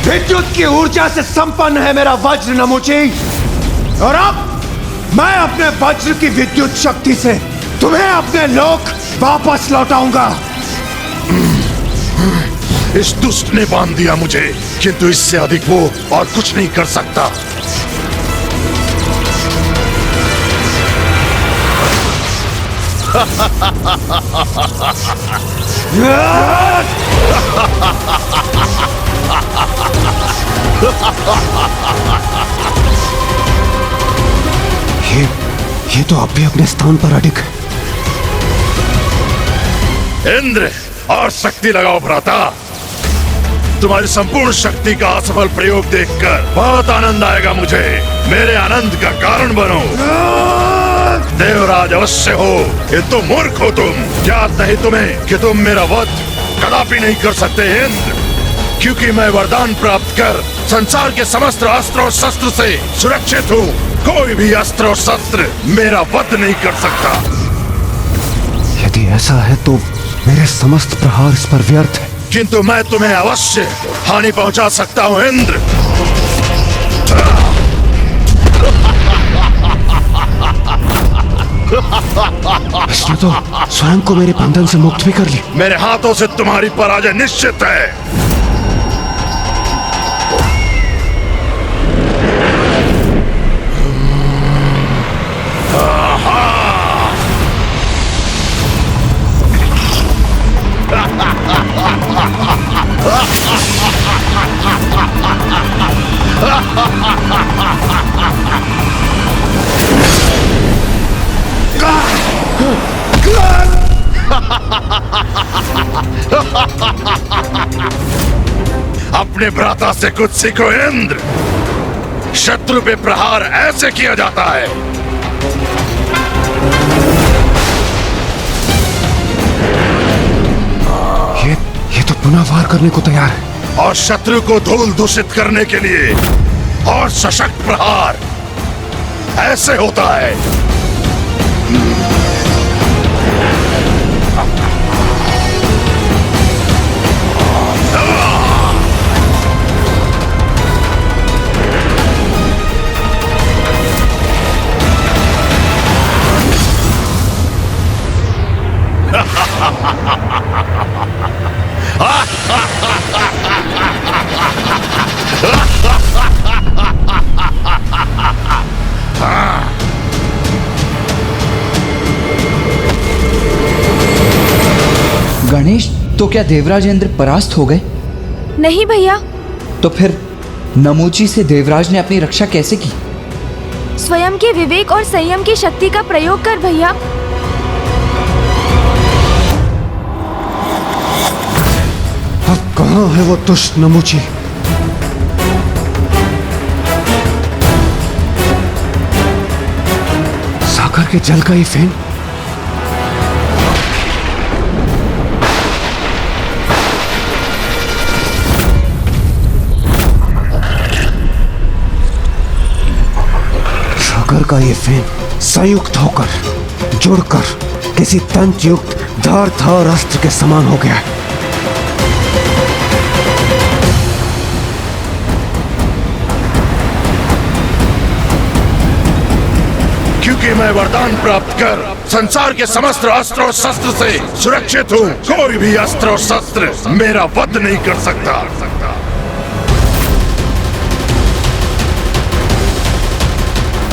Speaker 14: विद्युत की ऊर्जा से संपन्न है मेरा वज्र नमोची, और अब मैं अपने वज्र की विद्युत शक्ति से तुम्हें अपने लोक वापस लौटाऊंगा।
Speaker 4: इस दुष्ट ने बांध दिया मुझे, किंतु इससे अधिक वो और कुछ नहीं कर सकता।
Speaker 14: ये तो अब भी अपने स्थान पर अडिग है।
Speaker 4: इंद्र, और शक्ति लगाओ भ्राता। तुम्हारी संपूर्ण शक्ति का असफल प्रयोग देखकर बहुत आनंद आएगा मुझे। मेरे आनंद का कारण बनो। देवराज अवश्य हो, ये तो मूर्ख हो तुम। याद नहीं तुम्हें कि तुम मेरा वध कदापि नहीं कर सकते इंद्र, क्योंकि मैं वरदान प्राप्त कर संसार के समस्त अस्त्र और शस्त्र से सुरक्षित हूँ। कोई भी अस्त्र और शस्त्र मेरा वध नहीं कर सकता।
Speaker 14: यदि ऐसा है तो मेरे समस्त प्रहार इस पर व्यर्थ है।
Speaker 4: किंतु मैं तुम्हें अवश्य हानि पहुंचा सकता हूं इंद्र।
Speaker 14: इसने तो स्वयं को मेरे बंधन से मुक्त भी कर ली।
Speaker 4: मेरे हाथों से तुम्हारी पराजय निश्चित है। अपने भ्राता से कुछ सीखो इंद्र। शत्रु पे प्रहार ऐसे किया जाता है।
Speaker 14: ये तो पुनः वार करने को तैयार है।
Speaker 4: और शत्रु को धूल दूषित करने के लिए और सशक्त प्रहार ऐसे होता है।
Speaker 6: गणेश, तो क्या देवराज इंद्र परास्त हो गए?
Speaker 1: नहीं भैया।
Speaker 6: तो फिर नमूची से देवराज ने अपनी रक्षा कैसे की?
Speaker 1: स्वयं के विवेक और संयम की शक्ति का प्रयोग कर भैया।
Speaker 14: अब कहाँ है वो दुष्ट नमूची? सागर के जल का ये फेन। सागर का ये फेन संयुक्त होकर जुड़कर किसी तंत्र युक्त धारदार अस्त्र के समान हो गया है।
Speaker 4: क्योंकि मैं वरदान प्राप्त कर संसार के समस्त अस्त्र और शस्त्र से सुरक्षित हूँ। कोई भी अस्त्र और शस्त्र मेरा वध नहीं कर सकता।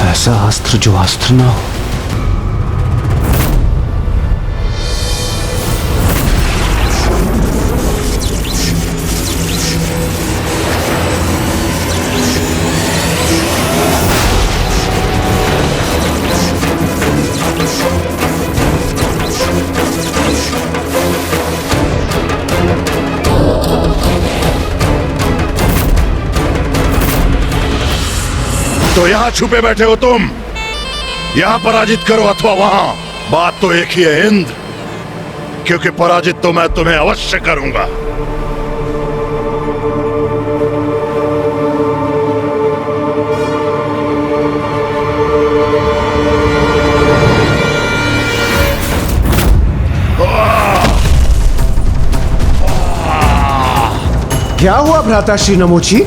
Speaker 14: ऐसा अस्त्र जो अस्त्र ना हो।
Speaker 4: तो यहाँ छुपे बैठे हो तुम। यहाँ पराजित करो अथवा वहां, बात तो एक ही है इंद्र। क्योंकि पराजित तो मैं तुम्हें अवश्य करूंगा।
Speaker 14: क्या हुआ भ्राता श्री नमूची?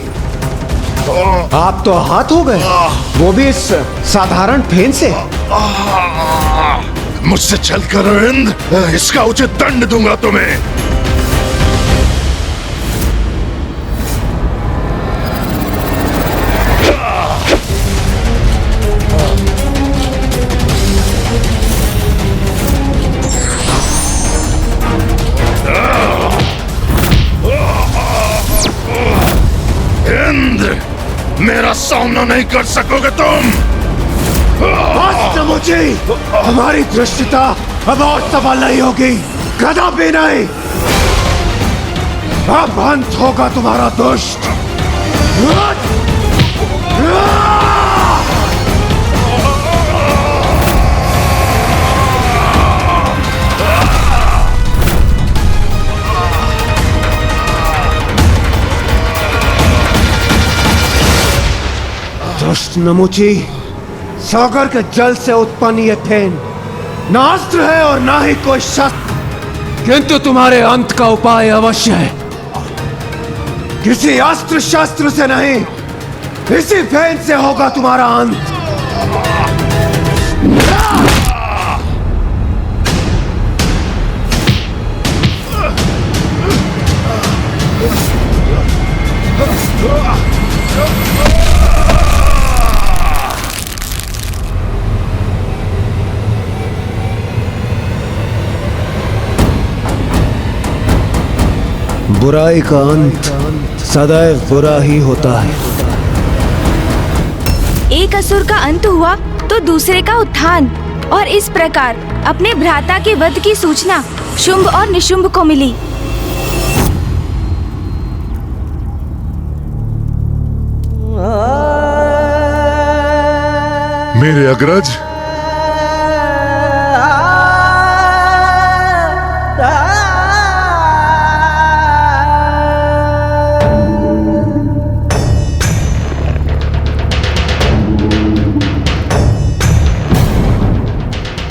Speaker 14: आप तो आहत हो गए, वो भी इस साधारण फेन से।
Speaker 4: मुझसे चल कर इंद्र, इसका उचित दंड दूंगा तुम्हें। इंद्र, मेरा सामना नहीं कर सकोगे तुम।
Speaker 14: बस नमूची, हमारी दृष्टिता अब और सफल नहीं होगी, कदापि नहीं। अब अंत होगा तुम्हारा दुष्ट। दुष्ट नमूची, सागर के जल से उत्पन्न ये फेन ना अस्त्र है और ना ही कोई शस्त्र, किंतु तुम्हारे अंत का उपाय अवश्य है। किसी अस्त्र शस्त्र से नहीं, इसी फेन से होगा तुम्हारा अंत। बुराई का अंत सदैव बुरा ही होता है।
Speaker 1: एक असुर का अंत हुआ तो दूसरे का उत्थान, और इस प्रकार अपने भ्राता के वध की सूचना शुंभ और निशुंभ को मिली।
Speaker 3: मेरे अग्रज,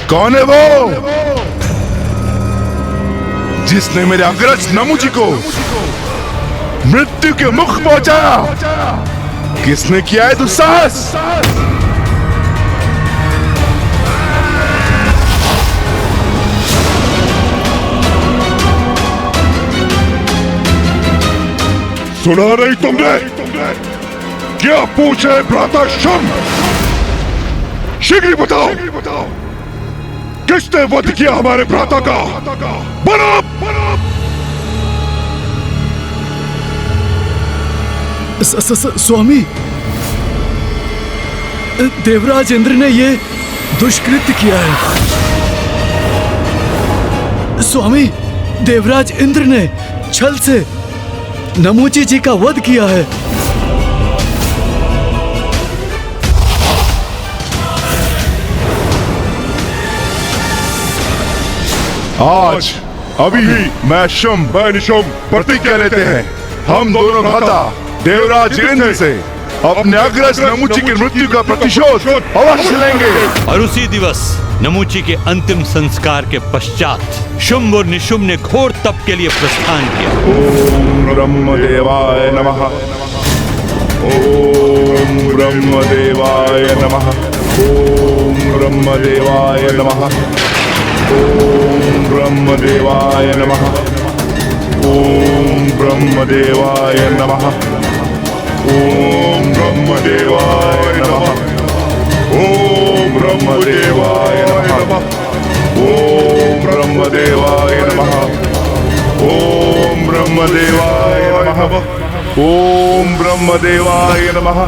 Speaker 3: कौन है वो जिसने मेरे अग्रज नमूजी को मृत्यु के मुख पहुंचाया? किसने किया है दुस्साहस?
Speaker 4: सुना नहीं तुमने? क्या पूछे भ्राता शुंभ? शीघ्र बताओ, किसने वध किया हमारे भ्राता का? बोलो!
Speaker 2: स्वामी, देवराज इंद्र ने ये दुष्कृत्य किया है। स्वामी, देवराज इंद्र ने छल से नमूची जी का वध किया है।
Speaker 3: आज अभी मैं शुंभ निशुंभ प्रतिज्ञा लेते हैं, हम दोनों भ्राता देवराज इंद्र से अपने अग्रज नमूची की मृत्यु का प्रतिशोध अवश्य लेंगे।
Speaker 13: और उसी दिवस नमूची के अंतिम संस्कार के पश्चात शुंभ और निशुंभ ने घोर तप के लिए प्रस्थान किया।
Speaker 3: ओम ब्रह्मदेवाय नमः। ओम ब्रह्मदेवाय नमः। ओम ब्रह्मदेवाय नमः। ओम ब्रह्मदेवाय नमः। ओम ब्रह्मदेवाय नमः। ओम ब्रह्मदेवाय नमः। ओम ब्रह्मदेवाय नमः। ओम ब्रह्मदेवाय नमः। ओम ब्रह्मदेवाय नमः। ओम ब्रह्मदेवाय नमः।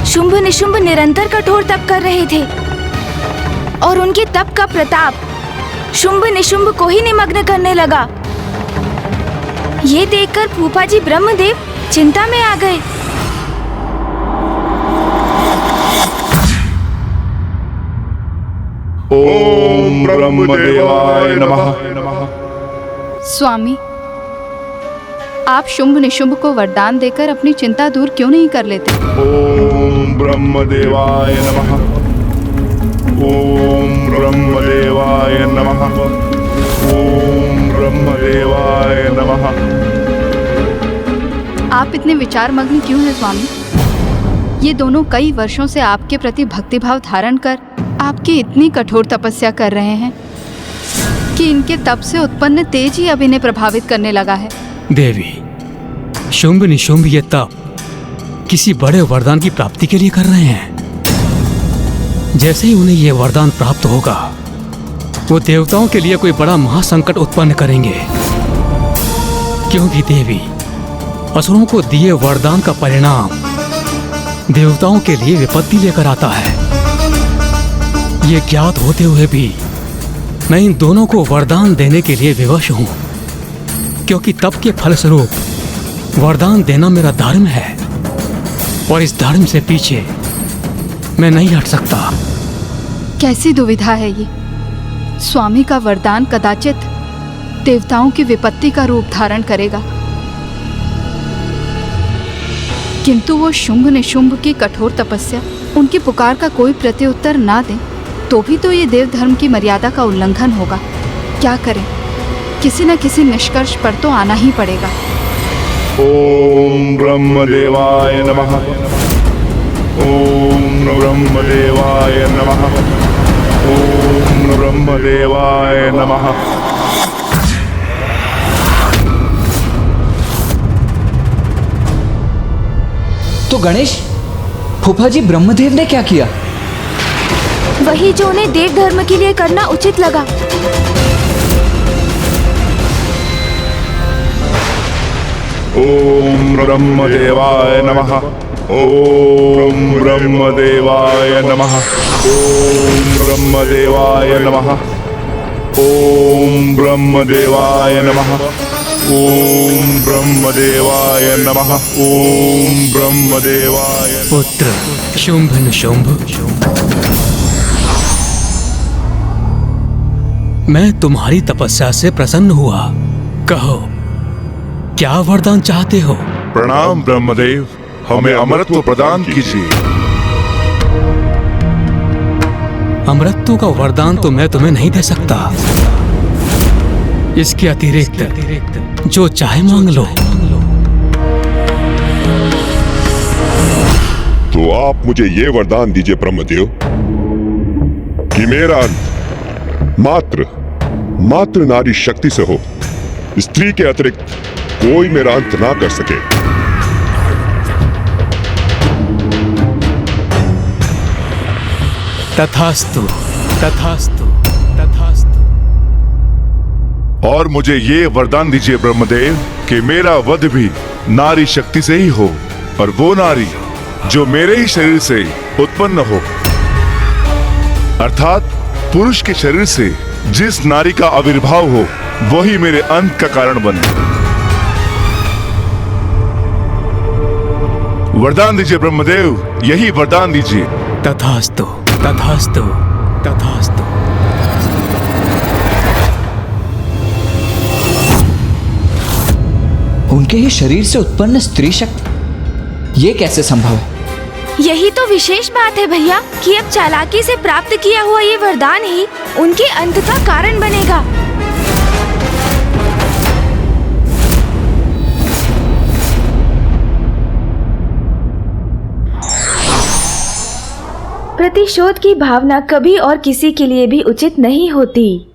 Speaker 1: शुंभ निशुंभ निरंतर कठोर तप कर रहे थे और उनके तप का प्रताप शुंभ निशुंभ को ही निमग्न करने लगा। ये देखकर फूफा जी ब्रह्मदेव चिंता में आ गए।
Speaker 3: ओम ब्रह्मदेवाय नमः।
Speaker 11: स्वामी, आप शुंभ निशुंभ को वरदान देकर अपनी चिंता दूर क्यों नहीं कर लेते?
Speaker 3: ओम ब्रह्मदेवाय नमः। ओम ब्रह्मदेवाय नमः। ओम ब्रह्मदेवाय नमः।
Speaker 11: आप इतने विचार मग्न क्यों हैं स्वामी? ये दोनों कई वर्षों से आपके प्रति भक्तिभाव धारण कर आपकी इतनी कठोर तपस्या कर रहे हैं कि इनके तप से उत्पन्न तेज ही अब इन्हें प्रभावित करने लगा है।
Speaker 12: देवी, शुंभ निशुंभ ये तप किसी बड़े वरदान की प्राप्ति के लिए कर रहे हैं। जैसे ही उन्हें यह वरदान प्राप्त होगा, वो देवताओं के लिए कोई बड़ा महासंकट उत्पन्न करेंगे। क्योंकि देवी, असुरों को दिए वरदान का परिणाम देवताओं के लिए विपत्ति लेकर आता है। ये ज्ञात होते हुए भी मैं इन दोनों को वरदान देने के लिए विवश हूं, क्योंकि तप के फलस्वरूप वरदान देना मेरा धर्म है और इस धर्म से पीछे मैं नहीं हट सकता।
Speaker 11: कैसी दुविधा है ये? स्वामी का वरदान कदाचित देवताओं की विपत्ति का रूप धारण करेगा, किंतु वो शुंभ निशुंभ की कठोर तपस्या, उनकी पुकार का कोई प्रत्युत्तर ना दे तो भी तो ये देव धर्म की मर्यादा का उल्लंघन होगा। क्या करें, किसी न किसी निष्कर्ष पर तो आना ही पड़ेगा।
Speaker 3: ओम ब्रह्मदेवाय नमः। ओम ब्रह्मदेवाय नमः। ओम ब्रह्मदेवाय नमः।
Speaker 6: तो गणेश, फूफा जी ब्रह्मदेव ने क्या किया?
Speaker 1: वही जो उन्हें देव धर्म के लिए करना उचित लगा।
Speaker 3: ओम ब्रह्मदेवाय नमः। ओम ब्रह्मदेवाय नमः। ओम ब्रह्मदेवाय नमः। ओम ब्रह्मदेवाय नमः। ओम ब्रह्मदेवाय नमः। ओम ब्रह्मदेवाय।
Speaker 12: पुत्र शुंभ निशुंभ, मैं तुम्हारी तपस्या से प्रसन्न हुआ। कहो, क्या वरदान चाहते हो?
Speaker 3: प्रणाम ब्रह्मदेव, हमें अमरत्व प्रदान कीजिए।
Speaker 12: अमरत्व का वरदान तो मैं तुम्हें नहीं दे सकता। इसके अतिरिक्त जो चाहे मांग लो।
Speaker 4: तो आप मुझे ये वरदान दीजिए ब्रह्मदेव कि मेरा अंत मात्र नारी शक्ति से हो, स्त्री के अतिरिक्त कोई मेरा अंत ना कर सके।
Speaker 12: तथास्तु, तथास्तु, तथास्तु।
Speaker 3: और मुझे ये वरदान दीजिए ब्रह्मदेव कि मेरा वध भी नारी शक्ति से ही हो, और वो नारी जो मेरे ही शरीर से उत्पन्न हो, अर्थात पुरुष के शरीर से जिस नारी का आविर्भाव हो वही मेरे अंत का कारण बने। वरदान दीजिए ब्रह्मदेव, यही वरदान दीजिए।
Speaker 12: तथास्तु, तथास्तु, तथास्तु।
Speaker 6: उनके ही शरीर से उत्पन्न स्त्री शक्ति, ये कैसे संभव है?
Speaker 1: यही तो विशेष बात है भैया कि अब चालाकी से प्राप्त किया हुआ ये वरदान ही उनके अंत का कारण बनेगा। प्रतिशोध की भावना कभी और किसी के लिए भी उचित नहीं होती।